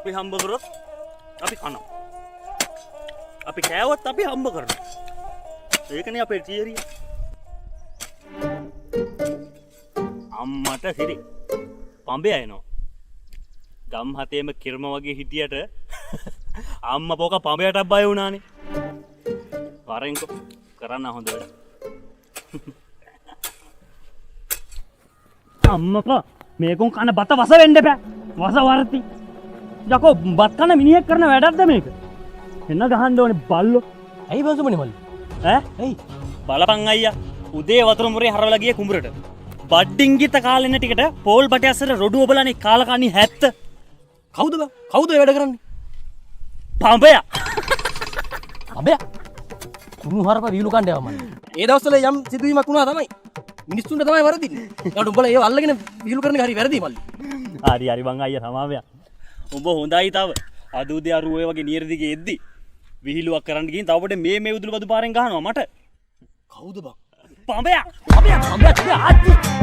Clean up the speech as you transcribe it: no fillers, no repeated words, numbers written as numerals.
අපි හම්බ කරොත් අපි කනවා. අපි කෑවොත් අපි හම්බ කරනවා. ඒකනේ අපේ තියරිය. අම්මට සිරි පඹය එනවා. ගම් හතේම කිර්ම වගේ හිටියට අම්මා පොක පඹයටත් බය වුණානේ. වරෙන්කෝ කරන්න හොඳ වැඩ. අම්මපා මේකුන් කන බත වස වෙන්න බෑ. වස වර්ති. යකෝ බත් කන මිනිහෙක් කරන වැඩක්ද මේක? එන්න ගහන්න ඕනේ බල්ලෝ. ඇයි බංසුමනි මල්ලි? ඈ? ඇයි? බලපන් අයියා. උදේ වතුර මුරේ හරවලා ගියේ කුඹරට. බඩින්ගිත කාලෙන ටිකට පෝල් බටේ අස්සර රොඩු ඔබලානේ කාලකණි 70. කවුද බං? කවුද ඒ වැඩ කරන්නේ? පඹයා. පඹයා? කුණු හරප වීලු කණ්ඩ යවමන්. ඒ දවස්වල යම් සිදුවීමක් වුණා තමයි. මිනිස්සුන්ට තමයි වරදින්නේ. ඒකට උඹලා ඒව අල්ලගෙන වීලු කරන එක හරි වැරදි මල්ලි. හරි හරි මං අයියා සමාවයා. උඹ හොඳයි තව. අද උදේ අර ඔය වගේ නියර දිගේ එද්දි විහිළුවක් කරන්න ගිහින් තව පොඩේ මේ උදුළු බදු පාරෙන් ගහනවා මට. කවුද බං? පඹයා. පඹයා. පඹයා. ආච්චි.